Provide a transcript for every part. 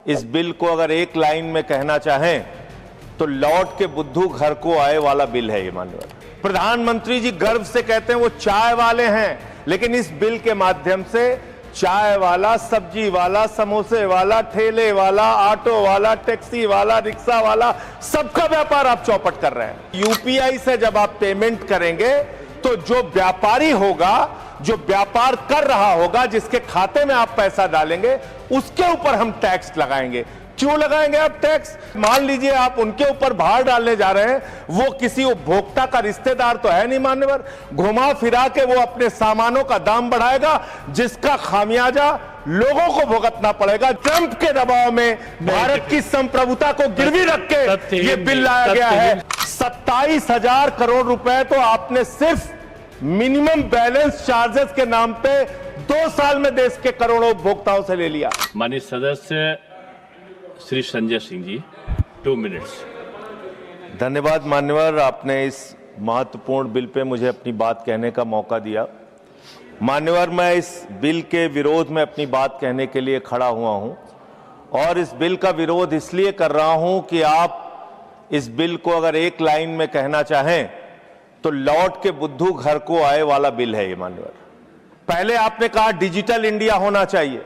इस बिल को अगर एक लाइन में कहना चाहें तो लौट के बुद्धू घर को आए वाला बिल है ये। माननीय प्रधानमंत्री जी गर्व से कहते हैं वो चाय वाले हैं, लेकिन इस बिल के माध्यम से चाय वाला, सब्जी वाला, समोसे वाला, ठेले वाला, ऑटो वाला, टैक्सी वाला, रिक्शा वाला, सबका व्यापार आप चौपट कर रहे हैं। यूपीआई से जब आप पेमेंट करेंगे तो जो व्यापारी होगा, जो व्यापार कर रहा होगा, जिसके खाते में आप पैसा डालेंगे, उसके ऊपर हम टैक्स लगाएंगे। क्यों लगाएंगे आप टैक्स? मान लीजिए आप उनके ऊपर भार डालने जा रहे हैं, वो किसी उपभोक्ता का रिश्तेदार तो है नहीं मान्यवर, घुमा फिरा के वो अपने सामानों का दाम बढ़ाएगा, जिसका खामियाजा लोगों को भुगतना पड़ेगा। ट्रंप के दबाव में भारत की संप्रभुता को गिरवी रख के ये बिल लाया गया है। 27,000 करोड़ रुपए तो आपने सिर्फ मिनिमम बैलेंस चार्जेस के नाम पे 2 साल में देश के करोड़ों उपभोक्ताओं से ले लिया। माननीय सदस्य श्री संजय सिंह जी, 2 मिनट्स। धन्यवाद मान्यवर, आपने इस महत्वपूर्ण बिल पे मुझे अपनी बात कहने का मौका दिया। मान्यवर, मैं इस बिल के विरोध में अपनी बात कहने के लिए खड़ा हुआ हूं, और इस बिल का विरोध इसलिए कर रहा हूं कि आप इस बिल को अगर एक लाइन में कहना चाहें तो लौट के बुद्धू घर को आए वाला बिल है ये। मान्यवर, पहले आपने कहा डिजिटल इंडिया होना चाहिए,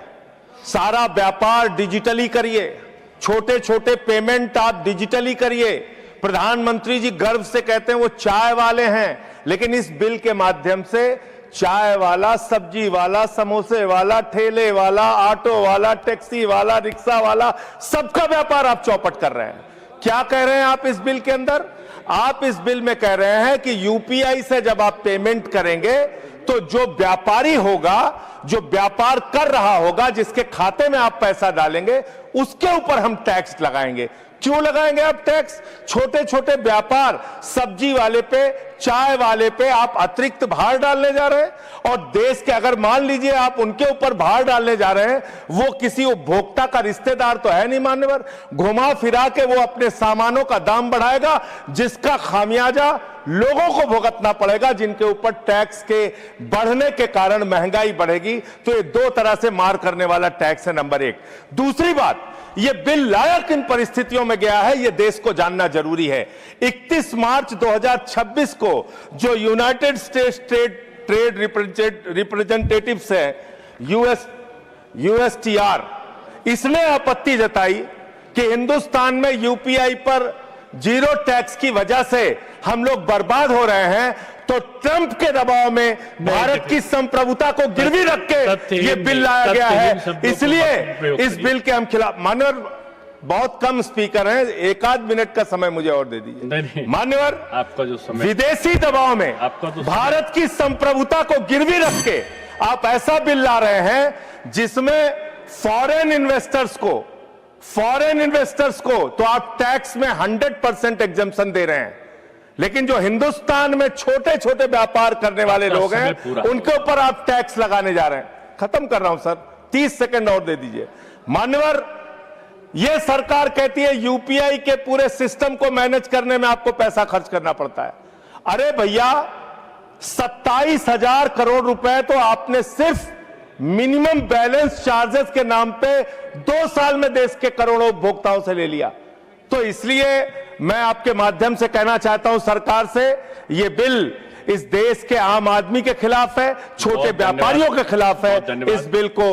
सारा व्यापार डिजिटली करिए, छोटे छोटे पेमेंट आप डिजिटली करिए। प्रधानमंत्री जी गर्व से कहते हैं वो चाय वाले हैं, लेकिन इस बिल के माध्यम से चाय वाला, सब्जी वाला, समोसे वाला, ठेले वाला, ऑटो वाला, टैक्सी वाला, रिक्शा वाला, सबका व्यापार आप चौपट कर रहे हैं। क्या कह रहे हैं आप इस बिल के अंदर? आप इस बिल में कह रहे हैं कि यूपीआई से जब आप पेमेंट करेंगे तो जो व्यापारी होगा, जो व्यापार कर रहा होगा, जिसके खाते में आप पैसा डालेंगे, उसके ऊपर हम टैक्स लगाएंगे। क्यों लगाएंगे आप टैक्स? छोटे छोटे व्यापार, सब्जी वाले पे, चाय वाले पे आप अतिरिक्त भार डालने जा रहे हैं, और देश के अगर मान लीजिए आप उनके ऊपर भार डालने जा रहे हैं, वो किसी उपभोक्ता का रिश्तेदार तो है नहीं मान्यवर, घुमा फिरा के वो अपने सामानों का दाम बढ़ाएगा, जिसका खामियाजा लोगों को भुगतना पड़ेगा, जिनके ऊपर टैक्स के बढ़ने के कारण महंगाई बढ़ेगी। तो ये 2 तरह से मार करने वाला टैक्स है, नंबर 1। दूसरी बात, ये बिल लाया किन परिस्थितियों में गया है, ये देश को जानना जरूरी है। 31 मार्च 2026 को जो यूनाइटेड स्टेट्स ट्रेड रिप्रेजेंटेटिव्स है, USTR, इसने आपत्ति जताई कि हिंदुस्तान में यूपीआई पर 0 टैक्स की वजह से हम लोग बर्बाद हो रहे हैं। तो ट्रंप के दबाव में भारत की संप्रभुता को गिरवी रख के ये बिल लाया गया है, इसलिए इस बिल के हम खिलाफ। मान्यवर, बहुत कम स्पीकर हैं, 1 मिनट का समय मुझे और दे दीजिए। मान्यवर, आपका जो समय, विदेशी दबाव में भारत की संप्रभुता को गिरवी रख के आप ऐसा बिल ला रहे हैं जिसमें फॉरेन इन्वेस्टर्स को तो आप टैक्स में 100% एग्जम्पशन दे रहे हैं, लेकिन जो हिंदुस्तान में छोटे छोटे व्यापार करने वाले लोग हैं, उनके ऊपर आप टैक्स लगाने जा रहे हैं। खत्म कर रहा हूं सर, 30 सेकंड और दे दीजिए। मान्यवर, यह सरकार कहती है यूपीआई के पूरे सिस्टम को मैनेज करने में आपको पैसा खर्च करना पड़ता है। अरे भैया, 27,000 करोड़ रुपए तो आपने सिर्फ मिनिमम बैलेंस चार्जेस के नाम पे 2 साल में देश के करोड़ों उपभोक्ताओं से ले लिया। तो इसलिए मैं आपके माध्यम से कहना चाहता हूं सरकार से, ये बिल इस देश के आम आदमी के खिलाफ है, छोटे व्यापारियों के खिलाफ है। इस बिल को